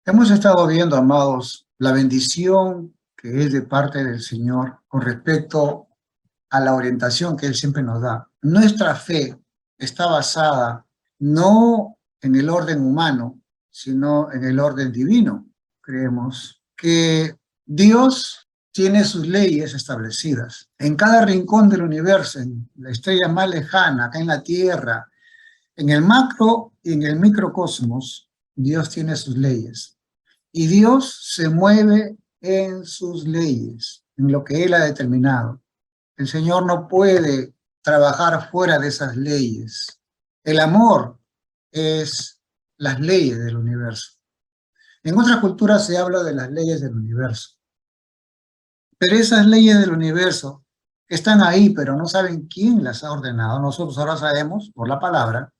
Hemos estado viendo, amados, la bendición que es de parte del Señor con respecto a la orientación que Él siempre nos da. Nuestra fe está basada no en el orden humano, sino en el orden divino. Creemos que Dios tiene sus leyes establecidas. En cada rincón del universo, en la estrella más lejana, acá en la Tierra, en el macro y en el microcosmos, Dios tiene sus leyes. Y Dios se mueve en sus leyes, en lo que Él ha determinado. El Señor no puede trabajar fuera de esas leyes. El amor es las leyes del universo. En otras culturas se habla de las leyes del universo. Pero esas leyes del universo están ahí, pero no saben quién las ha ordenado. Nosotros ahora sabemos, por la palabra,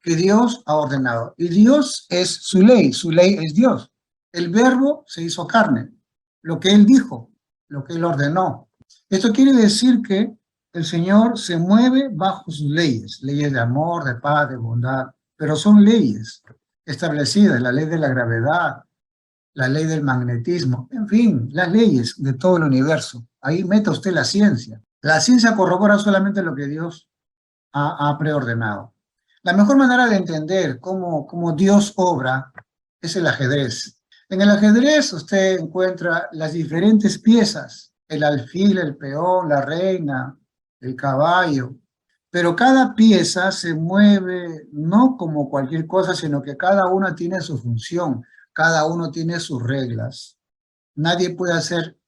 que Dios ha ordenado. Y Dios es su ley es Dios. El verbo se hizo carne, lo que Él dijo, lo que Él ordenó. Esto quiere decir que el Señor se mueve bajo sus leyes, leyes de amor, de paz, de bondad, pero son leyes establecidas, la ley de la gravedad, la ley del magnetismo, en fin, las leyes de todo el universo. Ahí meta usted la ciencia. La ciencia corrobora solamente lo que Dios ha preordenado. La mejor manera de entender cómo Dios obra es el ajedrez. En el ajedrez usted encuentra las diferentes piezas, el alfil, el peón, la reina, el caballo, pero cada pieza se mueve no como cualquier cosa, sino que cada una tiene su función, cada uno tiene sus reglas. Nadie puede hacer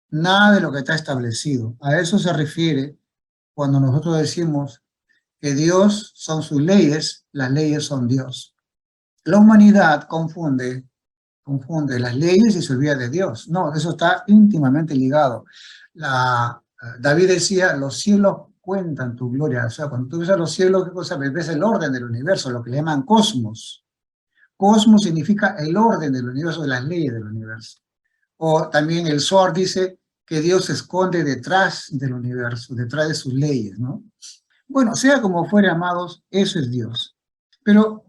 nada de lo que está establecido. A eso se refiere cuando nosotros decimos que Dios son sus leyes, las leyes son Dios. La humanidad confunde las leyes y se olvida de Dios. No, eso está íntimamente ligado. David decía, los cielos cuentan tu gloria. O sea, cuando tú ves a los cielos, ¿qué cosa ves? Ves el orden del universo, lo que le llaman cosmos. Cosmos significa el orden del universo, de las leyes del universo. O también el Zohar dice que Dios se esconde detrás del universo, detrás de sus leyes, ¿no? Bueno, sea como fuere, amados, eso es Dios. Pero,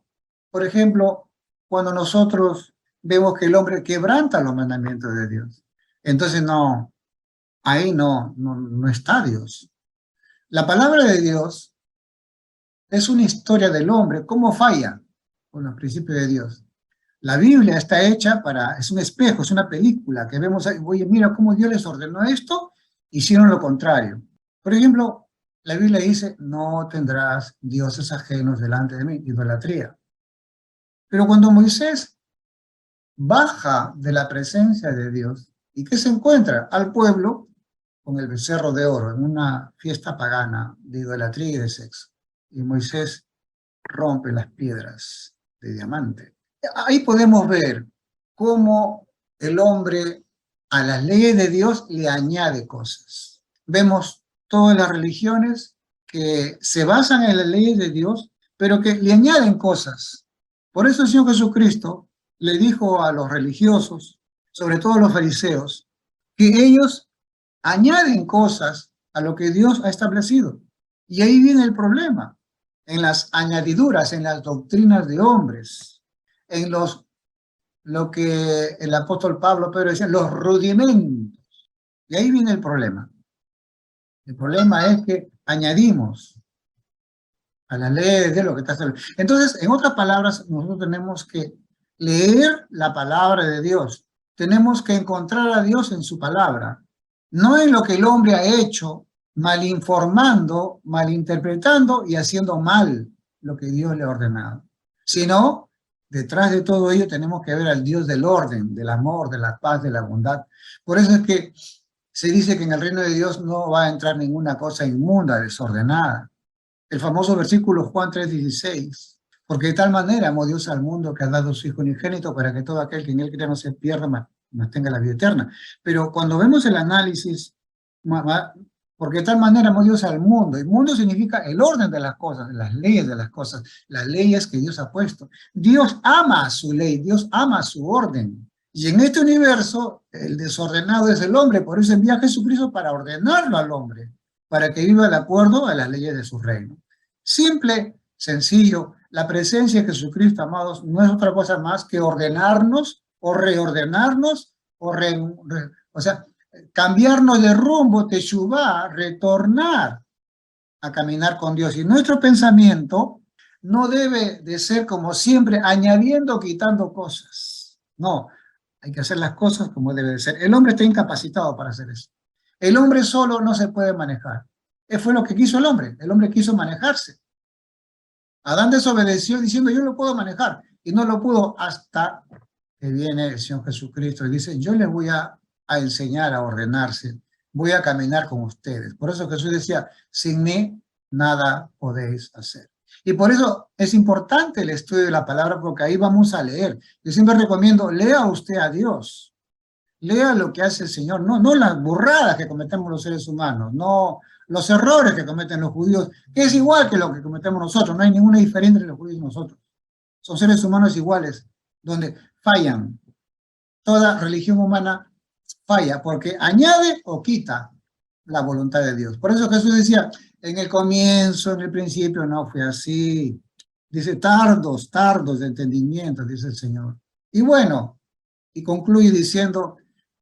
por ejemplo, cuando nosotros vemos que el hombre quebranta los mandamientos de Dios, entonces no, ahí no está Dios. La palabra de Dios es una historia del hombre, cómo falla con los principios de Dios. La Biblia está hecha es un espejo, es una película que vemos, oye, mira cómo Dios les ordenó esto, hicieron lo contrario. Por ejemplo, la Biblia dice, no tendrás dioses ajenos delante de mí, idolatría. Pero cuando Moisés baja de la presencia de Dios, ¿y qué se encuentra? Al pueblo con el becerro de oro, en una fiesta pagana de idolatría y de sexo. Y Moisés rompe las piedras de diamante. Ahí podemos ver cómo el hombre a las leyes de Dios le añade cosas. Vemos todas las religiones que se basan en las leyes de Dios, pero que le añaden cosas. Por eso el Señor Jesucristo le dijo a los religiosos, sobre todo a los fariseos, que ellos añaden cosas a lo que Dios ha establecido. Y ahí viene el problema, en las añadiduras, en las doctrinas de hombres, en lo que el apóstol Pedro decía, los rudimentos. Y ahí viene el problema. El problema es que añadimos a la ley de lo que está establecido. Entonces, en otras palabras, nosotros tenemos que leer la palabra de Dios. Tenemos que encontrar a Dios en su palabra, no en lo que el hombre ha hecho, malinformando, malinterpretando y haciendo mal lo que Dios le ha ordenado, sino detrás de todo ello tenemos que ver al Dios del orden, del amor, de la paz, de la bondad. Por eso es que se dice que en el reino de Dios no va a entrar ninguna cosa inmunda, desordenada. El famoso versículo Juan 3:16, porque de tal manera amó Dios al mundo que ha dado su Hijo unigénito para que todo aquel que en él crea no se pierda, mas tenga la vida eterna. Pero cuando vemos el análisis, porque de tal manera amó Dios al mundo, el mundo significa el orden de las cosas, las leyes de las cosas, las leyes que Dios ha puesto. Dios ama su ley, Dios ama su orden. Y en este universo, el desordenado es el hombre, por eso envía a Jesucristo para ordenarlo al hombre, para que viva de acuerdo a las leyes de su reino. Simple, sencillo, la presencia de Jesucristo, amados, no es otra cosa más que ordenarnos o reordenarnos, o sea, cambiarnos de rumbo, teshuvá, retornar a caminar con Dios. Y nuestro pensamiento no debe de ser como siempre, añadiendo o quitando cosas. No, hay que hacer las cosas como debe de ser. El hombre está incapacitado para hacer eso. El hombre solo no se puede manejar. Eso fue lo que quiso el hombre. El hombre quiso manejarse. Adán desobedeció diciendo, yo lo puedo manejar. Y no lo pudo hasta que viene el Señor Jesucristo y dice, yo les voy a enseñar a ordenarse, voy a caminar con ustedes. Por eso Jesús decía, sin mí nada podéis hacer. Y por eso es importante el estudio de la palabra, porque ahí vamos a leer. Yo siempre recomiendo, lea usted a Dios, lea lo que hace el Señor, no las burradas que cometemos los seres humanos, no los errores que cometen los judíos, que es igual que lo que cometemos nosotros, no hay ninguna diferencia entre los judíos y nosotros. Son seres humanos iguales, donde fallan. Toda religión humana falla, porque añade o quita la voluntad de Dios. Por eso Jesús decía, en el comienzo, en el principio, no fue así. Dice, tardos de entendimiento, dice el Señor. Y bueno, y concluye diciendo,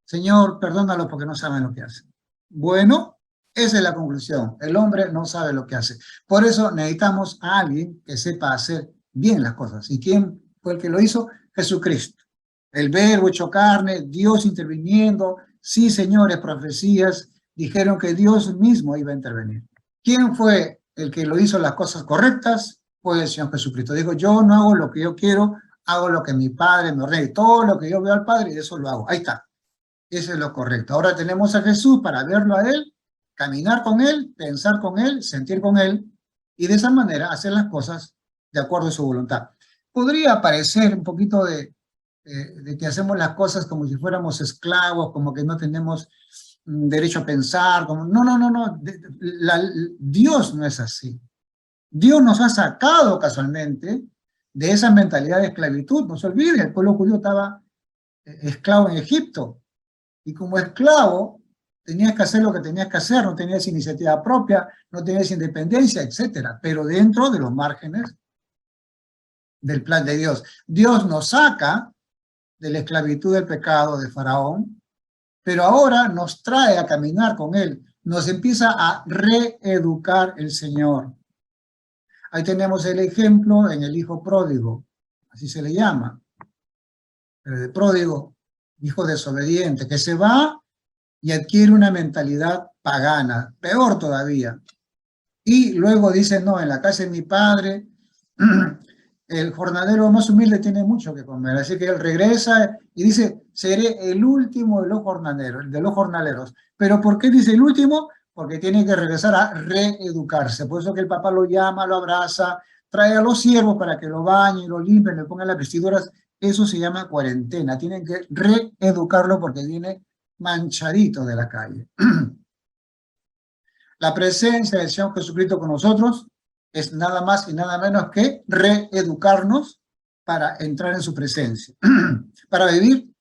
Señor, perdónalos porque no saben lo que hacen. Bueno, esa es la conclusión. El hombre no sabe lo que hace. Por eso necesitamos a alguien que sepa hacer bien las cosas. ¿Y quién fue el que lo hizo? Jesucristo. El verbo hecho carne, Dios interviniendo. Sí, señores, profecías dijeron que Dios mismo iba a intervenir. ¿Quién fue el que lo hizo las cosas correctas? Fue el Señor Jesucristo. Digo, yo no hago lo que yo quiero, hago lo que mi Padre me ordena. Todo lo que yo veo al Padre, y eso lo hago. Ahí está. Eso es lo correcto. Ahora tenemos a Jesús para verlo a Él, caminar con Él, pensar con Él, sentir con Él, y de esa manera hacer las cosas de acuerdo a su voluntad. Podría parecer un poquito de que hacemos las cosas como si fuéramos esclavos, como que no tenemos derecho a pensar, como, no, Dios no es así. Dios nos ha sacado casualmente de esa mentalidad de esclavitud. No se olvide, el pueblo judío estaba esclavo en Egipto, y como esclavo tenías que hacer lo que tenías que hacer, no tenías iniciativa propia, no tenías independencia, etcétera, pero dentro de los márgenes del plan de Dios. Dios nos saca de la esclavitud del pecado de Faraón, pero ahora nos trae a caminar con Él, nos empieza a reeducar el Señor. Ahí tenemos el ejemplo en el hijo pródigo, así se le llama, pero de pródigo, hijo desobediente, que se va y adquiere una mentalidad pagana, peor todavía. Y luego dice, no, en la casa de mi padre, el jornalero más humilde tiene mucho que comer, así que él regresa y dice, seré el último de los jornaleros. ¿Pero por qué dice el último? Porque tiene que regresar a reeducarse. Por eso que el papá lo llama, lo abraza, trae a los siervos para que lo bañen, lo limpien, le pongan las vestiduras. Eso se llama cuarentena. Tienen que reeducarlo porque viene manchadito de la calle. La presencia del Señor Jesucristo con nosotros es nada más y nada menos que reeducarnos para entrar en su presencia, para vivir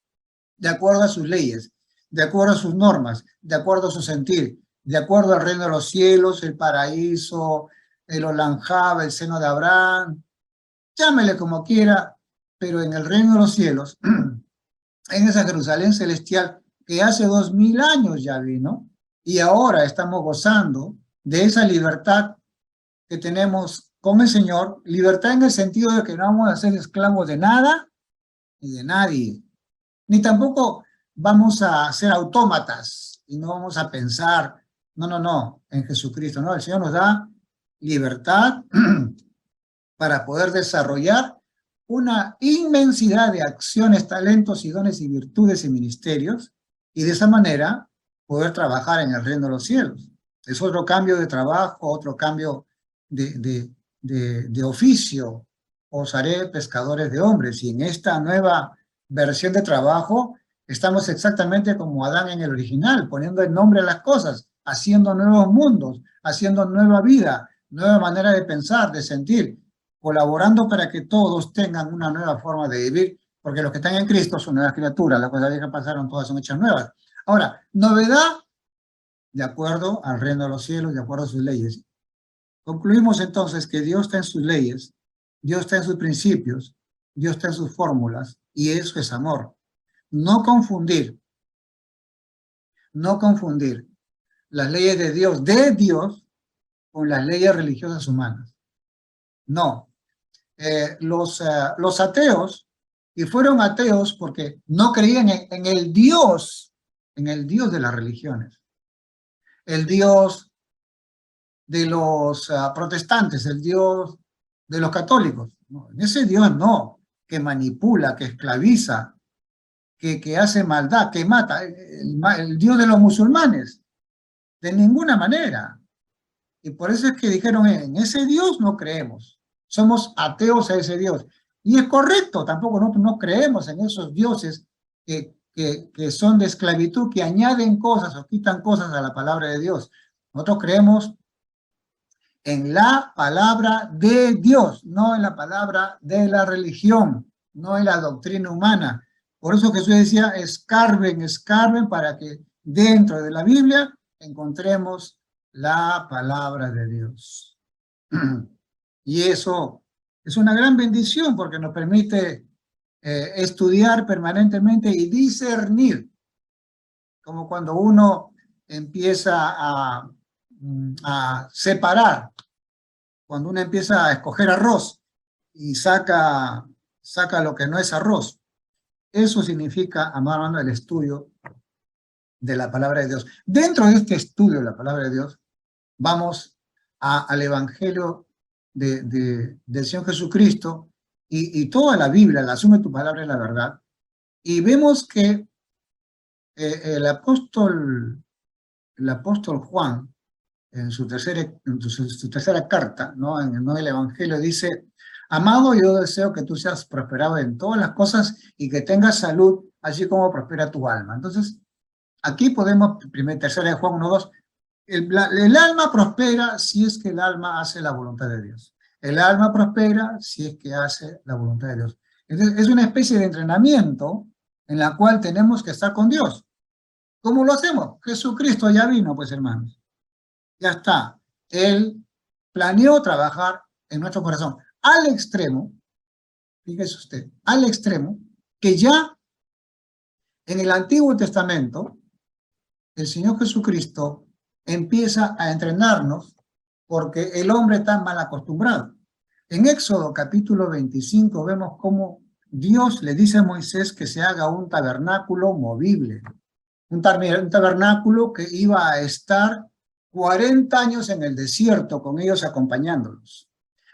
de acuerdo a sus leyes, de acuerdo a sus normas, de acuerdo a su sentir, de acuerdo al reino de los cielos, el paraíso, el Olanjab, el seno de Abraham, llámele como quiera, pero en el reino de los cielos, en esa Jerusalén celestial que hace 2000 años ya vino, y ahora estamos gozando de esa libertad que tenemos con el Señor, libertad en el sentido de que no vamos a ser esclavos de nada ni de nadie, ni tampoco vamos a ser autómatas y no vamos a pensar, no, en Jesucristo, no, el Señor nos da libertad para poder desarrollar una inmensidad de acciones, talentos y dones y virtudes y ministerios, y de esa manera poder trabajar en el reino de los cielos. Es otro cambio de trabajo, otro cambio de oficio. Os haré pescadores de hombres. Y en esta nueva versión de trabajo estamos exactamente como Adán en el original, poniendo el nombre a las cosas, haciendo nuevos mundos, haciendo nueva vida, nueva manera de pensar, de sentir, colaborando para que todos tengan una nueva forma de vivir, porque los que están en Cristo son nuevas criaturas, las cosas viejas pasaron, todas son hechas nuevas. Ahora, novedad de acuerdo al reino de los cielos, de acuerdo a sus leyes. Concluimos entonces que Dios está en sus leyes, Dios está en sus principios, Dios está en sus fórmulas, y eso es amor. No confundir, no confundir las leyes de Dios, con las leyes religiosas humanas. No. Los ateos, y fueron ateos porque no creían en el Dios de las religiones, el Dios de los protestantes, el Dios de los católicos. No, en ese Dios no, que manipula, que esclaviza, que hace maldad, que mata, el Dios de los musulmanes, de ninguna manera. Y por eso es que dijeron, en ese Dios no creemos, somos ateos a ese Dios. Y es correcto, tampoco no creemos en esos dioses que son de esclavitud, que añaden cosas o quitan cosas a la palabra de Dios. Nosotros creemos en la palabra de Dios, no en la palabra de la religión, no en la doctrina humana. Por eso Jesús decía, escarben, escarben, para que dentro de la Biblia encontremos la palabra de Dios. Y eso es una gran bendición porque nos permite estudiar permanentemente y discernir, como cuando uno empieza a separar, cuando uno empieza a escoger arroz y saca lo que no es arroz. Eso significa, amado, el estudio de la palabra de Dios. Dentro de este estudio de la palabra de Dios, vamos al Evangelio del Señor Jesucristo y toda la Biblia, la asume tu palabra es la verdad, y vemos que el apóstol Juan, en su tercera carta, ¿no? En el Evangelio dice, amado, yo deseo que tú seas prosperado en todas las cosas y que tengas salud, así como prospera tu alma. Entonces, aquí podemos, tercera de Juan 1:2, el alma prospera si es que el alma hace la voluntad de Dios. El alma prospera si es que hace la voluntad de Dios. Entonces, es una especie de entrenamiento en la cual tenemos que estar con Dios. ¿Cómo lo hacemos? Jesucristo ya vino, pues, hermanos. Ya está. Él planeó trabajar en nuestro corazón al extremo, fíjese usted, al extremo, que ya en el Antiguo Testamento, el Señor Jesucristo empieza a entrenarnos porque el hombre está mal acostumbrado. En Éxodo capítulo 25 vemos cómo Dios le dice a Moisés que se haga un tabernáculo movible, un tabernáculo que iba a estar 40 años en el desierto con ellos acompañándolos.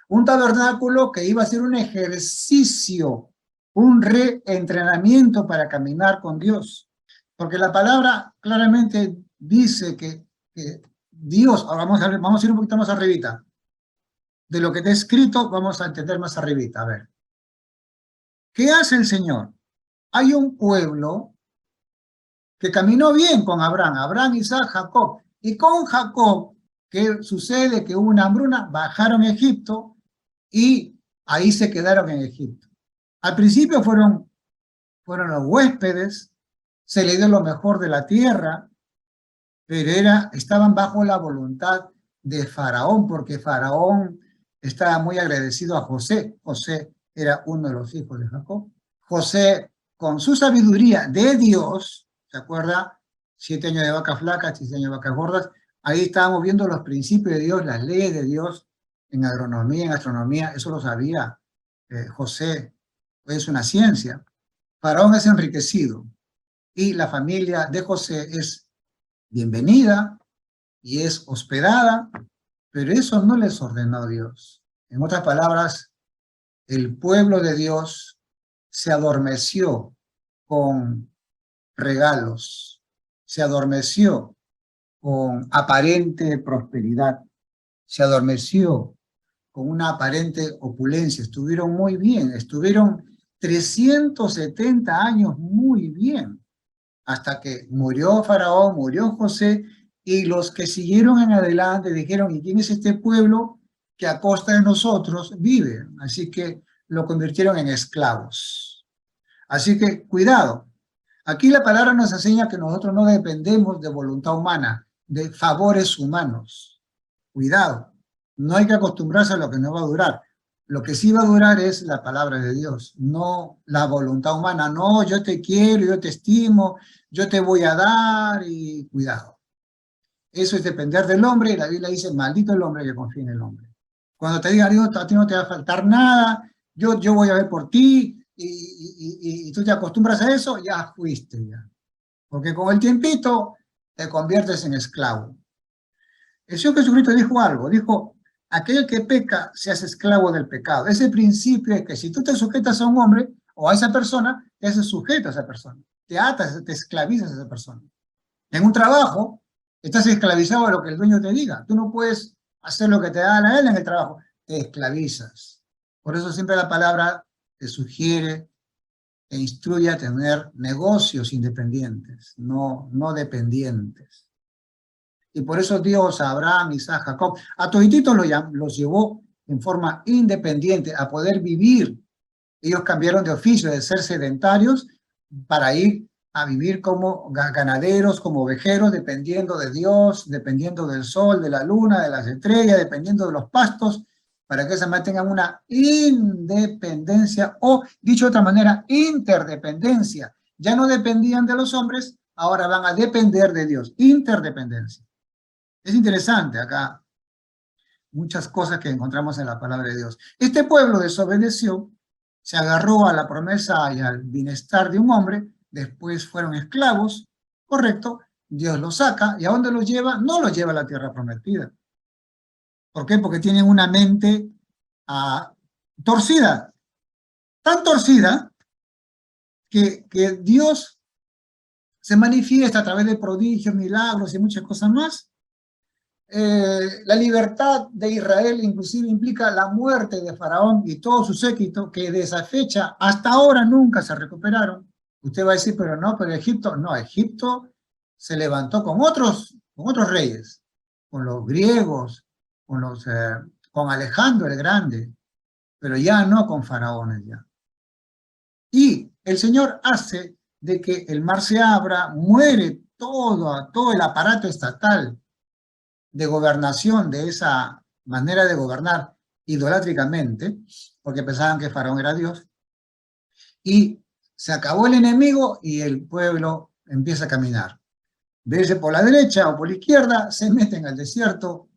Un tabernáculo que iba a ser un ejercicio, un reentrenamiento para caminar con Dios. Porque la palabra claramente dice que Dios, ahora vamos a ir un poquito más arribita, de lo que está escrito vamos a entender más arribita, a ver. ¿Qué hace el Señor? Hay un pueblo que caminó bien con Abraham, Isaac, Jacob, y con Jacob, ¿qué sucede? Que hubo una hambruna, bajaron a Egipto y ahí se quedaron en Egipto. Al principio fueron los huéspedes, se les dio lo mejor de la tierra, pero estaban bajo la voluntad de Faraón, porque Faraón estaba muy agradecido a José. José era uno de los hijos de Jacob. José, con su sabiduría de Dios, ¿se acuerda? 7 años de vacas flacas, 7 años de vacas gordas. Ahí estábamos viendo los principios de Dios, las leyes de Dios, en agronomía, en astronomía, eso lo sabía José, es una ciencia. Faraón es enriquecido y la familia de José es bienvenida y es hospedada, pero eso no les ordenó Dios. En otras palabras, el pueblo de Dios se adormeció con regalos, se adormeció con aparente prosperidad, se adormeció con una aparente opulencia. Estuvieron muy bien, estuvieron 370 años muy bien, hasta que murió Faraón, murió José, y los que siguieron en adelante dijeron, ¿y quién es este pueblo que a costa de nosotros vive? Así que lo convirtieron en esclavos. Así que cuidado. Aquí la palabra nos enseña que nosotros no dependemos de voluntad humana, de favores humanos. Cuidado. No hay que acostumbrarse a lo que no va a durar. Lo que sí va a durar es la palabra de Dios, no la voluntad humana. No, yo te quiero, yo te estimo, yo te voy a dar y cuidado. Eso es depender del hombre y la Biblia dice, maldito el hombre que confía en el hombre. Cuando te diga Dios, a ti no te va a faltar nada, yo voy a ver por ti y tú te acostumbras a eso, ya fuiste ya. Porque con el tiempito te conviertes en esclavo. El Señor Jesucristo dijo algo, dijo, aquel que peca se hace esclavo del pecado. Ese principio es que si tú te sujetas a un hombre o a esa persona, te haces sujeto a esa persona, te atas, te esclavizas a esa persona. En un trabajo, estás esclavizado a lo que el dueño te diga. Tú no puedes hacer lo que te da a él en el trabajo, te esclavizas. Por eso siempre la palabra te sugiere, te instruye a tener negocios independientes, no dependientes. Y por eso Dios a Abraham, Isaac, Jacob, a todititos los llevó en forma independiente a poder vivir. Ellos cambiaron de oficio, de ser sedentarios, para ir a vivir como ganaderos, como ovejeros, dependiendo de Dios, dependiendo del sol, de la luna, de las estrellas, dependiendo de los pastos, para que se mantengan una independencia, o, dicho de otra manera, interdependencia. Ya no dependían de los hombres, ahora van a depender de Dios. Interdependencia. Es interesante acá, muchas cosas que encontramos en la palabra de Dios. Este pueblo desobedeció, se agarró a la promesa y al bienestar de un hombre, después fueron esclavos, correcto, Dios los saca, ¿y a dónde los lleva? No los lleva a la tierra prometida. ¿Por qué? Porque tienen una mente torcida, tan torcida que Dios se manifiesta a través de prodigios, milagros y muchas cosas más. La libertad de Israel inclusive implica la muerte de Faraón y todo su séquito, que de esa fecha hasta ahora nunca se recuperaron. Usted va a decir, pero Egipto, no, Egipto se levantó con otros reyes, con los griegos, con Alejandro el Grande, pero ya no con faraones ya. Y el Señor hace de que el mar se abra, muere todo el aparato estatal de gobernación, de esa manera de gobernar idolátricamente, porque pensaban que Faraón era Dios, y se acabó el enemigo y el pueblo empieza a caminar. Vese por la derecha o por la izquierda, se meten al desierto,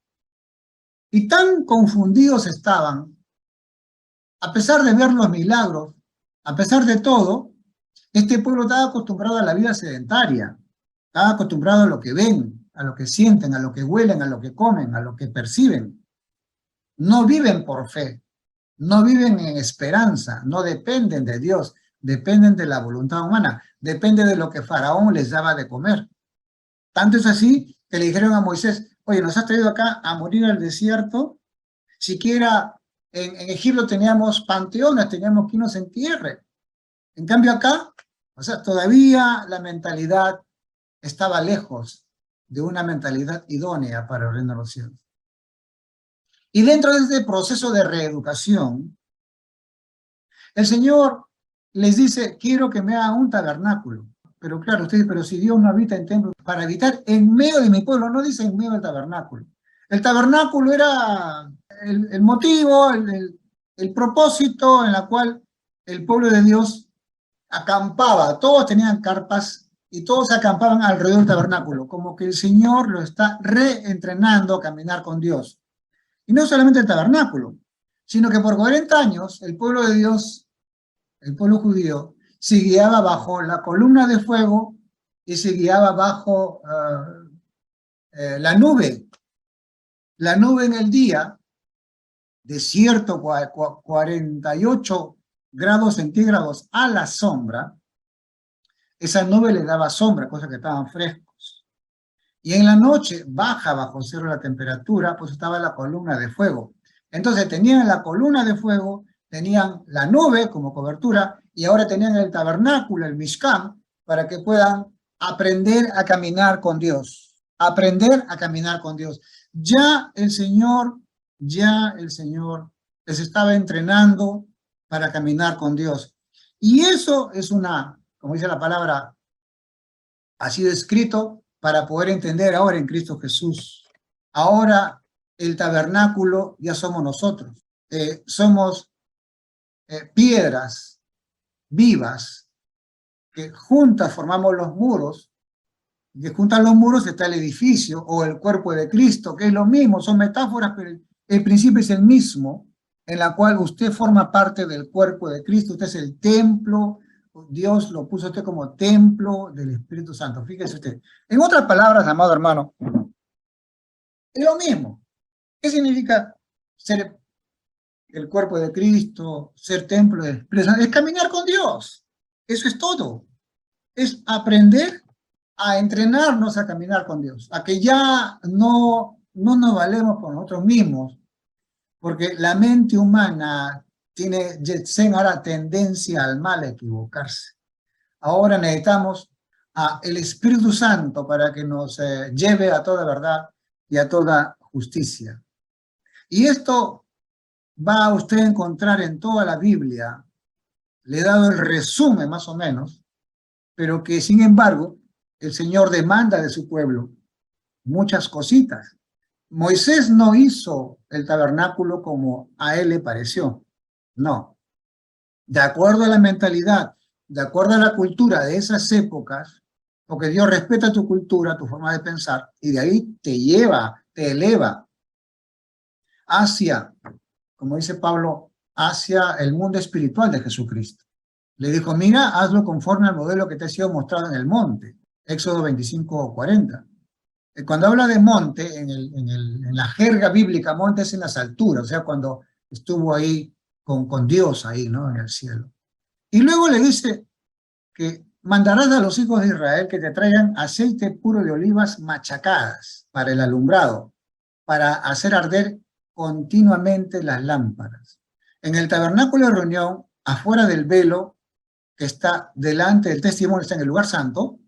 y tan confundidos estaban, a pesar de ver los milagros, a pesar de todo, este pueblo estaba acostumbrado a la vida sedentaria, estaba acostumbrado a lo que ven, a lo que sienten, a lo que huelen, a lo que comen, a lo que perciben. No viven por fe, no viven en esperanza, no dependen de Dios, dependen de la voluntad humana, depende de lo que Faraón les daba de comer. Tanto es así que le dijeron a Moisés, oye, nos has traído acá a morir al desierto, siquiera en Egipto teníamos panteones, teníamos quien nos entierre. En cambio acá, o sea, todavía la mentalidad estaba lejos de una mentalidad idónea para el reino de los cielos. Y dentro de este proceso de reeducación, el Señor les dice, quiero que me hagan un tabernáculo. Pero claro, ustedes, pero si Dios no habita en templos, para habitar en medio de mi pueblo, no dice en medio del tabernáculo. El tabernáculo era el motivo, el propósito en la cual el pueblo de Dios acampaba. Todos tenían carpas y todos acampaban alrededor del tabernáculo, como que el Señor lo está reentrenando a caminar con Dios. Y no solamente el tabernáculo, sino que por 40 años el pueblo de Dios, el pueblo judío, se guiaba bajo la columna de fuego y se guiaba bajo la nube. La nube en el día, desierto 48 grados centígrados a la sombra, esa nube le daba sombra, cosa que estaban frescos. Y en la noche baja bajo cero la temperatura, pues estaba la columna de fuego. Entonces tenían la columna de fuego, tenían la nube como cobertura, y ahora tenían el tabernáculo, el Mishkan, para que puedan aprender a caminar con Dios. Aprender a caminar con Dios. Ya el Señor les estaba entrenando para caminar con Dios. Y eso es como dice la palabra, ha sido escrito para poder entender ahora en Cristo Jesús. Ahora el tabernáculo ya somos nosotros. somos piedras vivas que juntas formamos los muros, y que juntas los muros está el edificio o el cuerpo de Cristo, que es lo mismo, son metáforas, pero el principio es el mismo, en la cual usted forma parte del cuerpo de Cristo, usted es el templo, Dios lo puso a usted como templo del Espíritu Santo, fíjese usted. En otras palabras, amado hermano, es lo mismo. ¿Qué significa ser el cuerpo de Cristo, ser templo del Espíritu Santo? Es caminar con Dios, eso es todo. Es aprender a entrenarnos a caminar con Dios, a que ya no nos valemos por nosotros mismos, porque la mente humana tiene ahora tendencia al mal, a equivocarse. Ahora necesitamos el Espíritu Santo para que nos lleve a toda verdad y a toda justicia. Y esto va a usted a encontrar en toda la Biblia. Le he dado el resumen más o menos, pero que sin embargo el Señor demanda de su pueblo muchas cositas. Moisés no hizo el tabernáculo como a él le pareció, no. De acuerdo a la mentalidad, de acuerdo a la cultura de esas épocas, porque Dios respeta tu cultura, tu forma de pensar, y de ahí te lleva, te eleva hacia, como dice Pablo, hacia el mundo espiritual de Jesucristo. Le dijo, mira, hazlo conforme al modelo que te ha sido mostrado en el monte. Éxodo 25:40. Cuando habla de monte, en la jerga bíblica, monte es en las alturas, o sea, cuando estuvo ahí con Dios ahí, ¿no? En el cielo. Y luego le dice que mandarás a los hijos de Israel que te traigan aceite puro de olivas machacadas para el alumbrado, para hacer arder continuamente las lámparas. En el tabernáculo de reunión, afuera del velo, que está delante del testimonio, está en el lugar santo,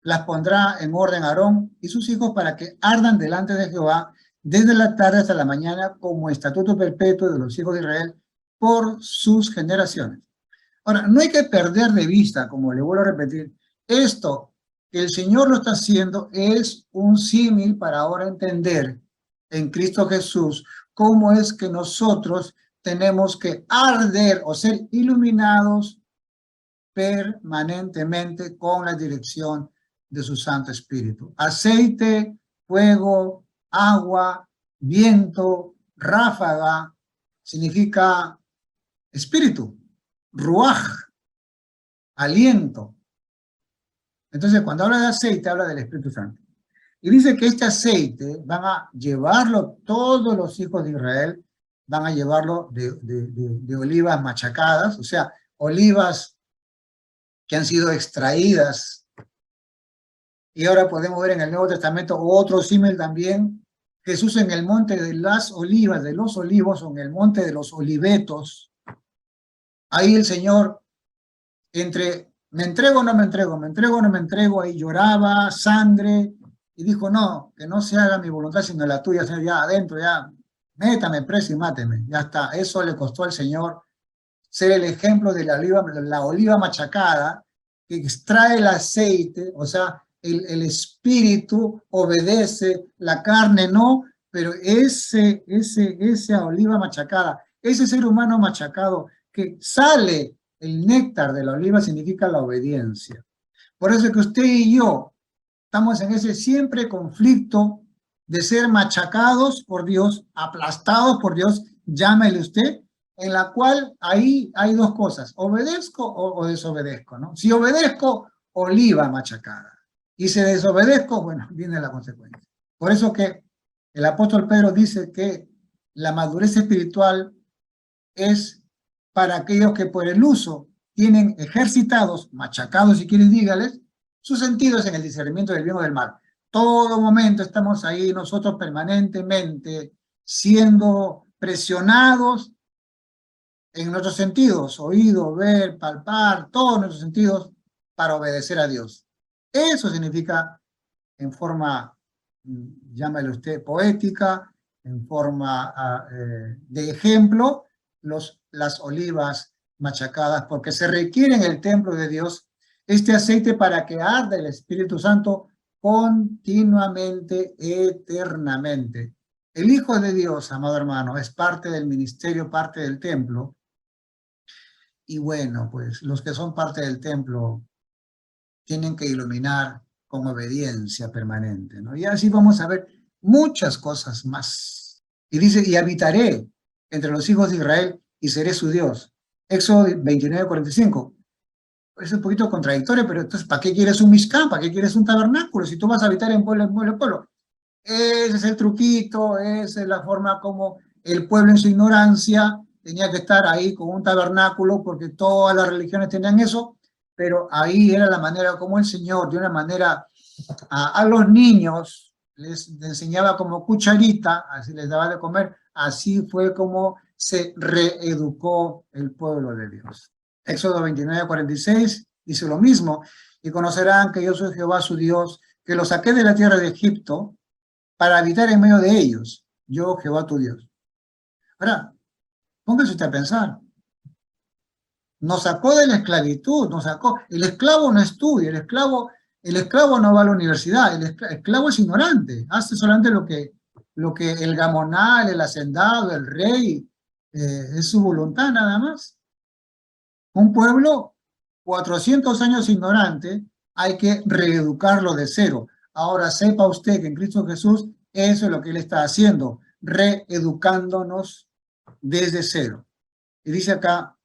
las pondrá en orden Aarón y sus hijos para que ardan delante de Jehová desde la tarde hasta la mañana como estatuto perpetuo de los hijos de Israel por sus generaciones. Ahora, no hay que perder de vista, como le vuelvo a repetir, esto que el Señor lo está haciendo es un símil para ahora entender en Cristo Jesús cómo es que nosotros tenemos que arder o ser iluminados permanentemente con la dirección de su Santo Espíritu. Aceite, fuego, agua, viento, ráfaga, significa espíritu, ruaj, aliento. Entonces, cuando habla de aceite, habla del Espíritu Santo. Y dice que este aceite van a llevarlo todos los hijos de Israel, van a llevarlo de olivas machacadas, o sea, olivas que han sido extraídas. Y ahora podemos ver en el Nuevo Testamento otro símil también, Jesús en el monte de las olivas, de los olivos, o en el monte de los olivetos. Ahí el Señor, entre me entrego o no me entrego, me entrego o no me entrego, ahí lloraba, sangre, y dijo, no, que no se haga mi voluntad sino la tuya, Señor, ya adentro, ya, métame preso y máteme, ya está. Eso le costó al Señor ser el ejemplo de la oliva machacada, que extrae el aceite, o sea, el espíritu obedece, la carne no, pero esa oliva machacada, ese ser humano machacado que sale el néctar de la oliva significa la obediencia. Por eso es que usted y yo estamos en ese siempre conflicto de ser machacados por Dios, aplastados por Dios, llámele usted, en la cual ahí hay dos cosas, obedezco o desobedezco, ¿no? Si obedezco, oliva machacada. Y si desobedezco, bueno, viene la consecuencia. Por eso que el apóstol Pedro dice que la madurez espiritual es para aquellos que por el uso tienen ejercitados, machacados si quieren dígales, sus sentidos en el discernimiento del bien o del mal. Todo momento estamos ahí nosotros permanentemente siendo presionados en nuestros sentidos, oído, ver, palpar, todos nuestros sentidos para obedecer a Dios. Eso significa en forma, llámale usted, poética, en forma de ejemplo, las olivas machacadas, porque se requiere en el templo de Dios este aceite para que arde el Espíritu Santo continuamente, eternamente. El Hijo de Dios, amado hermano, es parte del ministerio, parte del templo. Y bueno, pues los que son parte del templo tienen que iluminar con obediencia permanente, ¿no? Y así vamos a ver muchas cosas más. Y dice, y habitaré entre los hijos de Israel y seré su Dios. Éxodo 29:45. Es un poquito contradictorio, pero entonces, ¿para qué quieres un Mishkan? ¿Para qué quieres un tabernáculo? Si tú vas a habitar en pueblo, en pueblo, en pueblo. Ese es el truquito, esa es la forma como el pueblo en su ignorancia tenía que estar ahí con un tabernáculo, porque todas las religiones tenían eso, pero ahí era la manera como el Señor, de una manera, a los niños les enseñaba como cucharita, así les daba de comer, así fue como se reeducó el pueblo de Dios. Éxodo 29:46 dice lo mismo, y conocerán que yo soy Jehová su Dios, que los saqué de la tierra de Egipto, para habitar en medio de ellos, yo Jehová tu Dios. Ahora, póngase usted a pensar, nos sacó de la esclavitud, nos sacó, el esclavo no estudia, el esclavo no va a la universidad, el esclavo es ignorante, hace solamente lo que el gamonal, el hacendado, el rey, es su voluntad nada más. Un pueblo 400 años ignorante, hay que reeducarlo de cero. Ahora sepa usted que en Cristo Jesús eso es lo que Él está haciendo, reeducándonos desde cero. Y dice acá,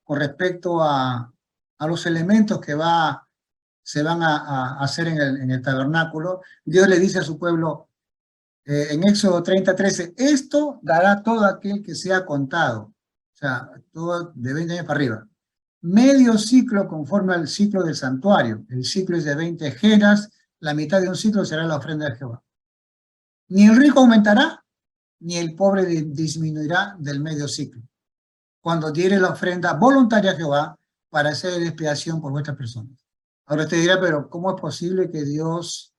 con respecto a los elementos que se van a hacer en el tabernáculo, Dios le dice a su pueblo, en Éxodo 30:13, esto dará todo aquel que sea contado, o sea, todo de 20 años para arriba. Medio ciclo conforme al ciclo del santuario. El ciclo es de 20 geras, la mitad de un ciclo será la ofrenda de Jehová. Ni el rico aumentará, ni el pobre disminuirá del medio ciclo, cuando diere la ofrenda voluntaria a Jehová para hacer expiación por vuestras personas. Ahora usted dirá, pero ¿cómo es posible que Dios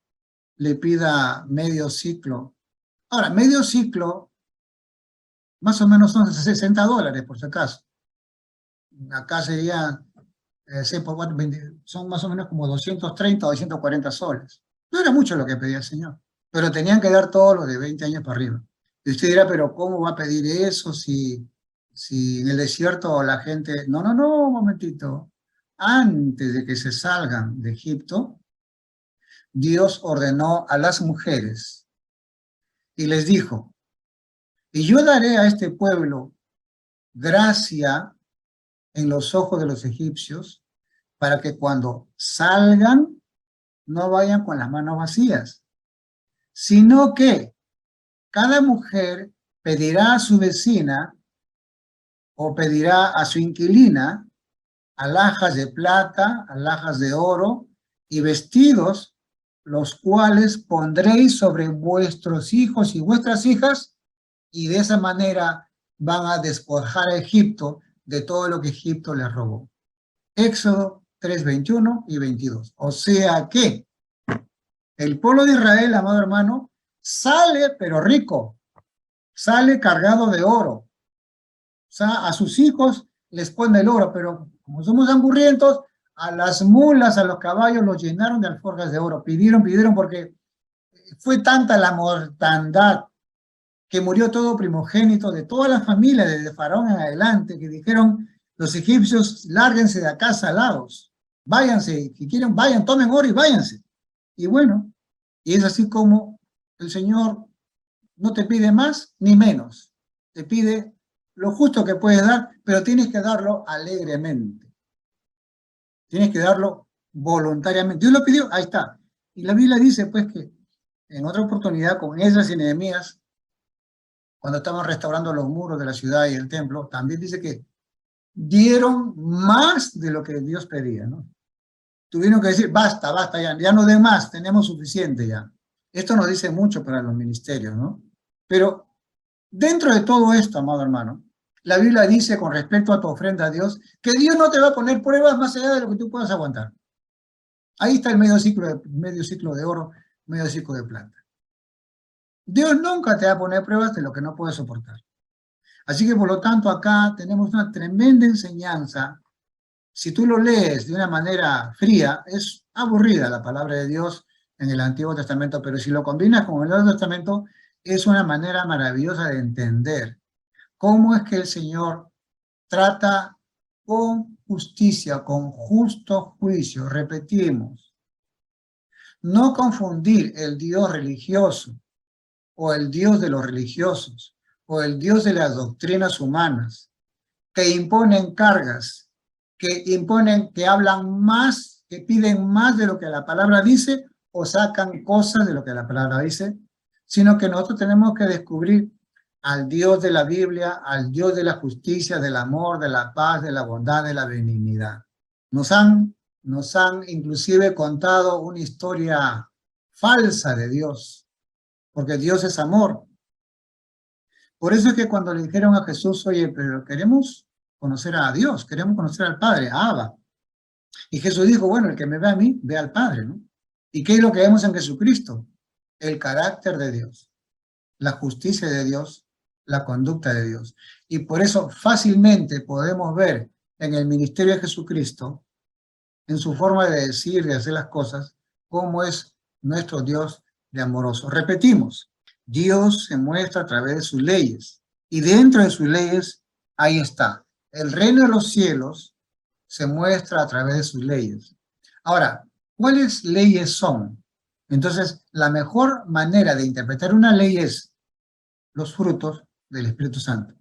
le pida medio ciclo? Ahora, medio ciclo, más o menos son $60, por si acaso. Acá sería 6 por 4, 20, son más o menos como 230 o 240 soles. No era mucho lo que pedía el Señor, pero tenían que dar todos los de 20 años para arriba. Y usted dirá, pero ¿cómo va a pedir eso si en el desierto la gente... No, no, no, un momentito. Antes de que se salgan de Egipto, Dios ordenó a las mujeres y les dijo, y yo daré a este pueblo gracia en los ojos de los egipcios, para que cuando salgan no vayan con las manos vacías, sino que cada mujer pedirá a su vecina o pedirá a su inquilina alhajas de plata, alhajas de oro y vestidos, los cuales pondréis sobre vuestros hijos y vuestras hijas, y de esa manera van a despojar a Egipto de todo lo que Egipto les robó. Éxodo 3:21 y 22. O sea que el pueblo de Israel, amado hermano, sale pero rico, sale cargado de oro. O sea, a sus hijos les pone el oro, pero como somos hamburrientos, a las mulas, a los caballos los llenaron de alforjas de oro. Pidieron porque fue tanta la mortandad que murió todo primogénito de toda la familia, desde Faraón en adelante, que dijeron los egipcios, lárguense de acá salados, váyanse, si quieren, vayan, tomen oro y váyanse. Y bueno, y es así como el Señor no te pide más ni menos, te pide lo justo que puedes dar, pero tienes que darlo alegremente. Tienes que darlo voluntariamente. Dios lo pidió, ahí está. Y la Biblia dice, pues, que en otra oportunidad, con Esdras y Nehemías, cuando estaban restaurando los muros de la ciudad y el templo, también dice que dieron más de lo que Dios pedía, ¿no? Tuvieron que decir, basta, basta, ya no den más, tenemos suficiente ya. Esto nos dice mucho para los ministerios, ¿no? Pero dentro de todo esto, amado hermano, la Biblia dice con respecto a tu ofrenda a Dios, que Dios no te va a poner pruebas más allá de lo que tú puedas aguantar. Ahí está el medio ciclo de oro, medio ciclo de plata. Dios nunca te va a poner pruebas de lo que no puedes soportar. Así que por lo tanto acá tenemos una tremenda enseñanza. Si tú lo lees de una manera fría, es aburrida la palabra de Dios en el Antiguo Testamento, pero si lo combinas con el Nuevo Testamento, es una manera maravillosa de entender cómo es que el Señor trata con justicia, con justo juicio. Repetimos, no confundir el Dios religioso o el Dios de los religiosos o el Dios de las doctrinas humanas que imponen cargas, que hablan más, que piden más de lo que la palabra dice o sacan cosas de lo que la palabra dice, sino que nosotros tenemos que descubrir al Dios de la Biblia, al Dios de la justicia, del amor, de la paz, de la bondad, de la benignidad. Nos han inclusive contado una historia falsa de Dios, porque Dios es amor. Por eso es que cuando le dijeron a Jesús, oye, pero queremos conocer a Dios, queremos conocer al Padre, a Abba. Y Jesús dijo, bueno, el que me ve a mí, ve al Padre, ¿no? ¿Y qué es lo que vemos en Jesucristo? El carácter de Dios, la justicia de Dios, la conducta de Dios. Y por eso fácilmente podemos ver en el ministerio de Jesucristo, en su forma de decir, de hacer las cosas, cómo es nuestro Dios de amoroso. Repetimos, Dios se muestra a través de sus leyes. Y dentro de sus leyes, ahí está. El reino de los cielos se muestra a través de sus leyes. Ahora, ¿cuáles leyes son? Entonces, la mejor manera de interpretar una ley es los frutos del Espíritu Santo.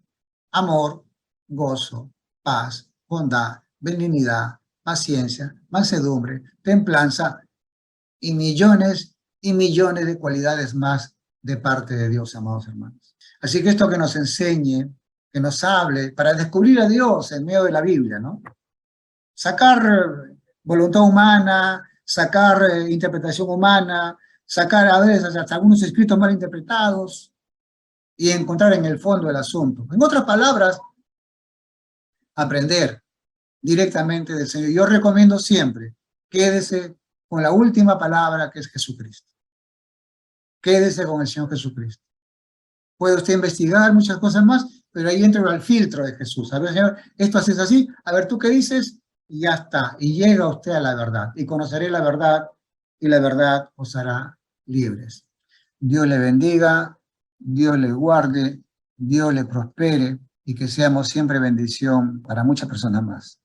Amor, gozo, paz, bondad, benignidad, paciencia, mansedumbre, templanza y millones de cualidades más de parte de Dios, amados hermanos. Así que esto que nos enseñe, que nos hable, para descubrir a Dios en medio de la Biblia, ¿no? Sacar voluntad humana, sacar interpretación humana, sacar a veces hasta algunos escritos mal interpretados y encontrar en el fondo el asunto. En otras palabras, aprender directamente del Señor. Yo recomiendo siempre, quédese con la última palabra que es Jesucristo. Quédese con el Señor Jesucristo. Puede usted investigar muchas cosas más, pero ahí entra al filtro de Jesús. A ver, Señor, esto haces así, a ver, ¿tú qué dices? Y ya está, y llega usted a la verdad, y conoceré la verdad, y la verdad os hará libres. Dios le bendiga, Dios le guarde, Dios le prospere, y que seamos siempre bendición para muchas personas más.